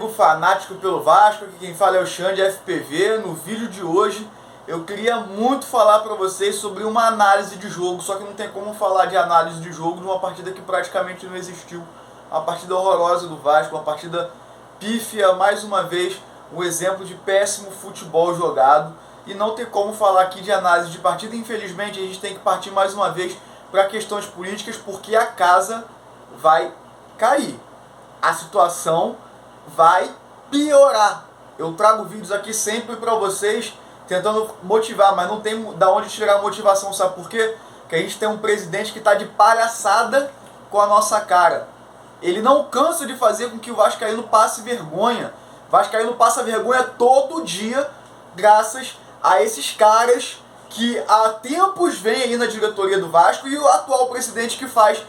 amigo fanático pelo Vasco, aqui quem fala é o Xande FPV. No vídeo de hoje eu queria muito falar para vocês sobre uma análise de jogo, só que não tem como falar de análise de jogo de uma partida que praticamente não existiu. Uma partida horrorosa do Vasco, uma partida pífia, mais uma vez, um exemplo de péssimo futebol jogado. E não tem como falar aqui de análise de partida, infelizmente a gente tem que partir mais uma vez para questões políticas, porque a casa vai cair. A situação vai piorar. Eu trago vídeos aqui sempre para vocês tentando motivar, mas não tem da onde tirar a motivação, sabe por quê? Porque a gente tem um presidente que está de palhaçada com a nossa cara. Ele não cansa de fazer com que o vascaíno passe vergonha. O vascaíno passa vergonha todo dia, graças a esses caras que há tempos vêm aí na diretoria do Vasco, e o atual presidente que faz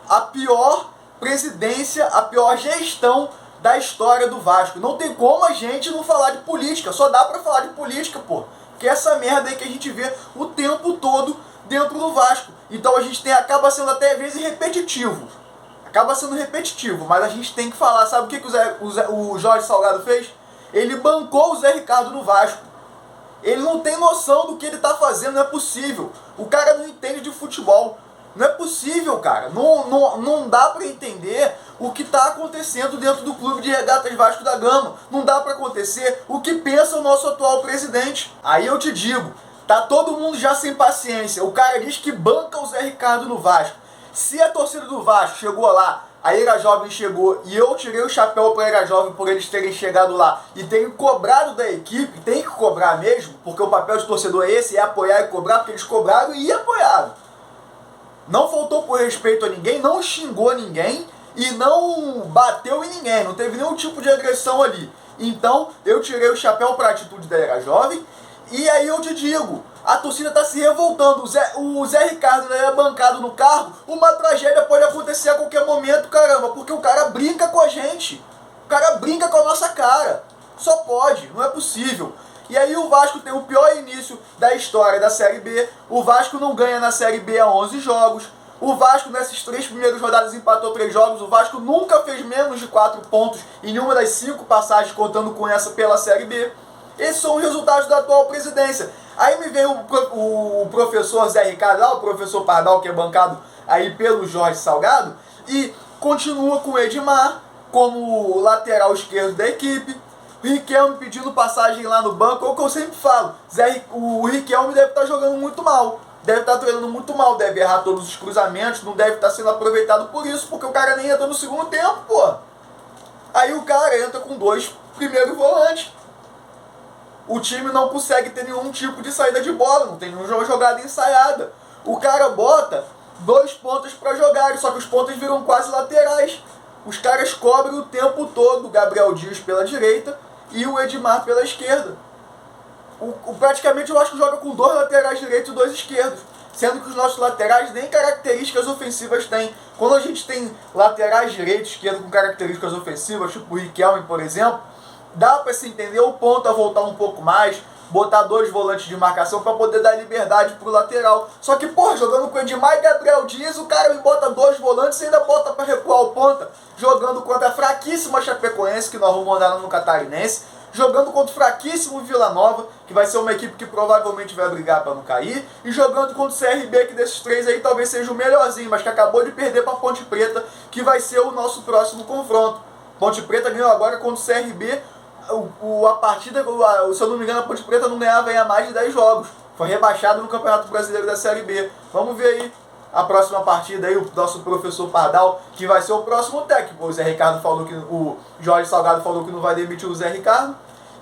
a pior presidência, a pior gestão da história do Vasco. Não tem como a gente não falar de política, só dá pra falar de política, pô. Que é essa merda aí que a gente vê o tempo todo dentro do Vasco. Então a gente acaba sendo até às vezes repetitivo. Acaba sendo repetitivo, mas a gente tem que falar. Sabe o que o Jorge Salgado fez? Ele bancou o Zé Ricardo no Vasco. Ele não tem noção do que ele tá fazendo, não é possível. O cara não entende de futebol. Não é possível, cara. Não dá pra entender o que tá acontecendo dentro do Clube de Regatas Vasco da Gama. Não dá pra acontecer o que pensa o nosso atual presidente. Aí eu te digo, tá todo mundo já sem paciência. O cara diz que banca o Zé Ricardo no Vasco. Se a torcida do Vasco chegou lá, a Era Jovem chegou, e eu tirei o chapéu pra Era Jovem por eles terem chegado lá e terem cobrado da equipe, tem que cobrar mesmo, porque o papel de torcedor é esse, é apoiar e cobrar, porque eles cobraram e apoiaram. Não faltou por respeito a ninguém, não xingou ninguém e não bateu em ninguém, não teve nenhum tipo de agressão ali. Então eu tirei o chapéu para a atitude da Era Jovem, e aí eu te digo, a torcida está se revoltando, o Zé Ricardo é bancado no cargo, uma tragédia pode acontecer a qualquer momento, caramba, porque o cara brinca com a gente, o cara brinca com a nossa cara, só pode, não é possível. E aí o Vasco tem o pior início da história da Série B. O Vasco não ganha na Série B há 11 jogos. O Vasco nessas 3 primeiras rodadas empatou 3 jogos. O Vasco nunca fez menos de 4 pontos em nenhuma das 5 passagens, contando com essa pela Série B. Esses são os resultados da atual presidência. Aí me vem o professor Zé Ricardo, lá, o professor Pardal, que é bancado aí pelo Jorge Salgado, e continua com o Edmar como lateral esquerdo da equipe. O Riquelme pedindo passagem lá no banco, é o que eu sempre falo. O Riquelme deve estar jogando muito mal, deve estar treinando muito mal, deve errar todos os cruzamentos, não deve estar sendo aproveitado por isso, porque o cara nem entra no segundo tempo, pô. Aí o cara entra com 2 primeiros volantes. O time não consegue ter nenhum tipo de saída de bola, não tem nenhuma jogada ensaiada. O cara bota 2 pontas para jogar, só que os pontas viram quase laterais. Os caras cobrem o tempo todo, o Gabriel Dias pela direita e o Edmar pela esquerda. Praticamente eu acho que joga com 2 laterais direitos e 2 esquerdos, sendo que os nossos laterais nem características ofensivas têm. Quando a gente tem laterais direitos e esquerdos com características ofensivas, tipo o Riquelme, por exemplo, dá para se entender o ponto a voltar um pouco mais, botar 2 volantes de marcação para poder dar liberdade pro lateral. Só que, porra, jogando com o Edmar e Gabriel Dias, o cara me bota 2 volantes e ainda bota para recuar o ponta, jogando contra a fraquíssima Chapecoense, que não arrumou nada no Catarinense, jogando contra o fraquíssimo Vila Nova, que vai ser uma equipe que provavelmente vai brigar para não cair, e jogando contra o CRB, que desses 3 aí talvez seja o melhorzinho, mas que acabou de perder para Ponte Preta, que vai ser o nosso próximo confronto. Ponte Preta ganhou agora contra o CRB. A partida, se eu não me engano, a Ponte Preta não ganhava há mais de 10 jogos. Foi rebaixado no Campeonato Brasileiro da Série B. Vamos ver aí a próxima partida aí, o nosso professor Pardal, que vai ser o próximo técnico. O Zé Ricardo falou que o Jorge Salgado falou que não vai demitir o Zé Ricardo.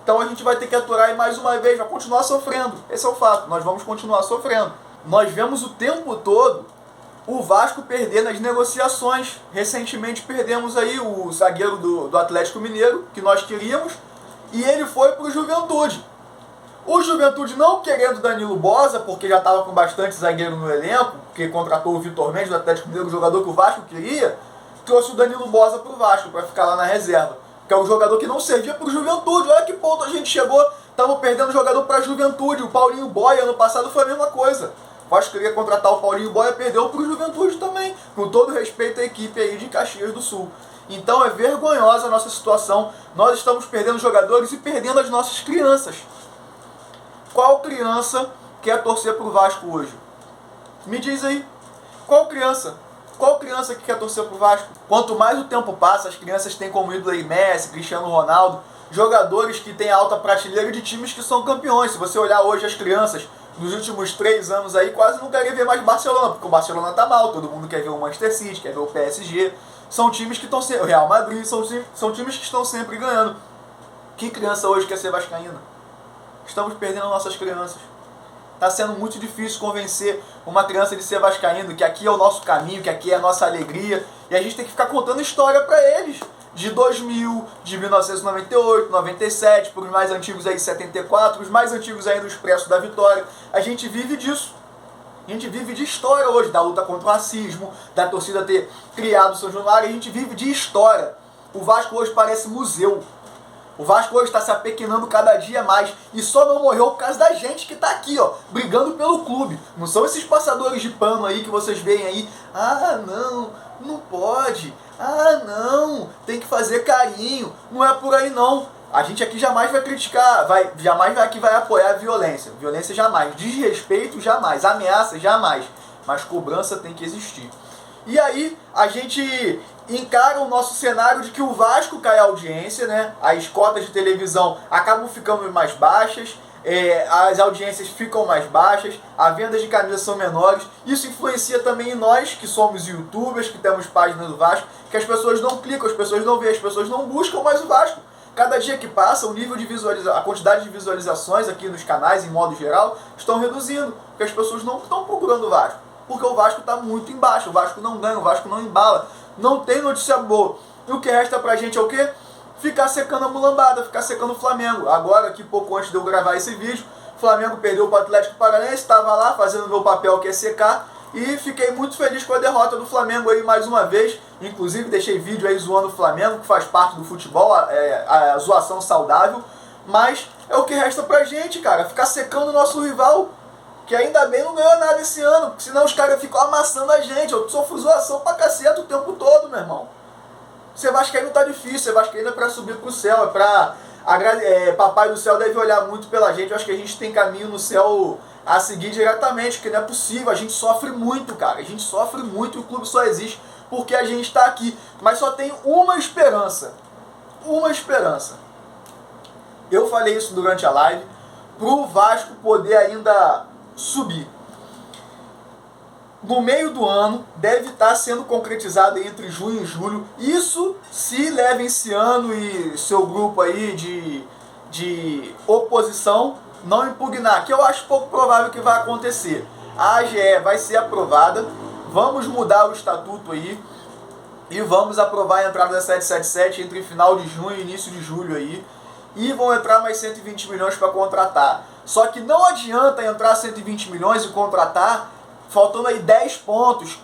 Então a gente vai ter que aturar aí mais uma vez, vai continuar sofrendo. Esse é o fato, nós vamos continuar sofrendo. Nós vemos o tempo todo o Vasco perder nas negociações. Recentemente perdemos aí o zagueiro do Atlético Mineiro, que nós queríamos, e ele foi pro Juventude. O Juventude não querendo Danilo Boza, porque já estava com bastante zagueiro no elenco, porque contratou o Vitor Mendes do Atlético Mineiro, o jogador que o Vasco queria, trouxe o Danilo Boza pro Vasco, para ficar lá na reserva. Que é um jogador que não servia pro Juventude. Olha que ponto a gente chegou, estamos perdendo jogador pra Juventude. O Paulinho Boia, ano passado, foi a mesma coisa. O Vasco queria contratar o Paulinho Boia, perdeu pro Juventude também. Com todo respeito à equipe aí de Caxias do Sul. Então é vergonhosa a nossa situação. Nós estamos perdendo jogadores e perdendo as nossas crianças. Qual criança quer torcer pro Vasco hoje? Me diz aí. Qual criança? Qual criança que quer torcer pro Vasco? Quanto mais o tempo passa, as crianças têm como ídolo aí Messi, Cristiano Ronaldo, jogadores que têm alta prateleira de times que são campeões. Se você olhar hoje as crianças, nos últimos 3 anos aí, quase não querem ver mais Barcelona, porque o Barcelona tá mal, todo mundo quer ver o Manchester City, quer ver o PSG. São times que estão sempre... O Real Madrid, são times que estão sempre ganhando. Que criança hoje quer ser vascaína? Estamos perdendo nossas crianças. Está sendo muito difícil convencer uma criança de ser vascaíno, que aqui é o nosso caminho, que aqui é a nossa alegria. E a gente tem que ficar contando história para eles. De 2000, de 1998, 97, para os mais antigos aí 74, os mais antigos aí do Expresso da Vitória. A gente vive disso. A gente vive de história hoje, da luta contra o racismo, da torcida ter criado o São Januário. A gente vive de história. O Vasco hoje parece museu. O Vasco hoje está se apequenando cada dia mais. E só não morreu por causa da gente que está aqui, ó, brigando pelo clube. Não são esses passadores de pano aí que vocês veem aí. Ah, não, não pode. Ah, não, tem que fazer carinho. Não é por aí, não. A gente aqui jamais vai criticar, aqui vai apoiar a violência. Violência jamais. Desrespeito jamais. Ameaça jamais. Mas cobrança tem que existir. E aí, a gente encara o nosso cenário de que o Vasco cai a audiência, né? As cotas de televisão acabam ficando mais baixas, as audiências ficam mais baixas, as vendas de camisas são menores. Isso influencia também em nós, que somos youtubers, que temos páginas do Vasco, que as pessoas não clicam, as pessoas não veem, as pessoas não buscam mais o Vasco. Cada dia que passa, o nível de a quantidade de visualizações aqui nos canais, em modo geral, estão reduzindo, porque as pessoas não estão procurando o Vasco. Porque o Vasco está muito embaixo, o Vasco não ganha, o Vasco não embala, não tem notícia boa. E o que resta pra gente é o quê? Ficar secando a mulambada, ficar secando o Flamengo. Agora, aqui pouco antes de eu gravar esse vídeo, o Flamengo perdeu para o Atlético Paranaense, estava lá fazendo meu papel que é secar, e fiquei muito feliz com a derrota do Flamengo aí mais uma vez. Inclusive deixei vídeo aí zoando o Flamengo, que faz parte do futebol, a zoação saudável. Mas é o que resta pra gente, cara, ficar secando o nosso rival, que ainda bem não ganhou nada esse ano, porque senão os caras ficam amassando a gente. Eu sofro zoação pra caceta o tempo todo, meu irmão. Ser vascaíno tá difícil, ser vascaíno é pra subir pro céu, é pra... Papai do céu deve olhar muito pela gente. Eu acho que a gente tem caminho no céu a seguir diretamente, porque não é possível. A gente sofre muito, cara, a gente sofre muito e o clube só existe porque a gente tá aqui. Mas só tem uma esperança, eu falei isso durante a live, pro Vasco poder ainda subir. No meio do ano, deve estar sendo concretizado entre junho e julho. Isso se Levenciano e seu grupo aí de oposição não impugnar, que eu acho pouco provável que vai acontecer. A AGE vai ser aprovada, vamos mudar o estatuto aí e vamos aprovar a entrada da 777 entre final de junho e início de julho aí. E vão entrar mais 120 milhões para contratar. Só que não adianta entrar 120 milhões e contratar faltando aí 10 pontos,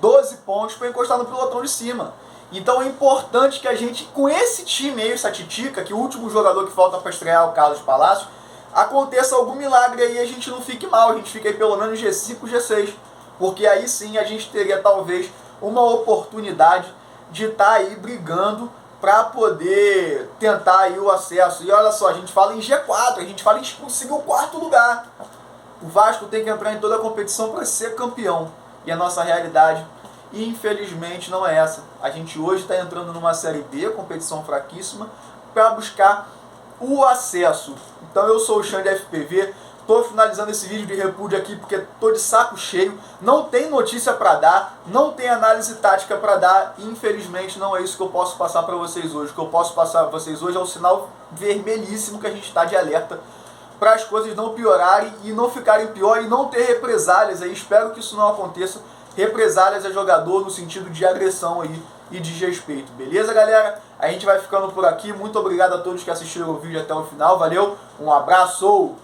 12 pontos para encostar no pelotão de cima. Então é importante que a gente, com esse time aí, essa titica, que o último jogador que falta para estrear é o Carlos Palácio, aconteça algum milagre aí e a gente não fique mal, a gente fique aí pelo menos G5, G6. Porque aí sim a gente teria talvez uma oportunidade de estar aí brigando para poder tentar aí o acesso. E olha só, a gente fala em G4, a gente fala em conseguir o 4º lugar. O Vasco tem que entrar em toda a competição para ser campeão. E a nossa realidade, infelizmente, não é essa. A gente hoje está entrando numa Série B, competição fraquíssima, para buscar o acesso. Então eu sou o Xande FPV, estou finalizando esse vídeo de repúdio aqui porque estou de saco cheio, não tem notícia para dar, não tem análise tática para dar, e infelizmente não é isso que eu posso passar para vocês hoje. O que eu posso passar para vocês hoje é o sinal vermelhíssimo que a gente está de alerta para as coisas não piorarem e não ficarem pior e não ter represálias aí. Espero que isso não aconteça, represálias a jogador no sentido de agressão aí e desrespeito. Beleza, galera? A gente vai ficando por aqui. Muito obrigado a todos que assistiram o vídeo até o final. Valeu, um abraço!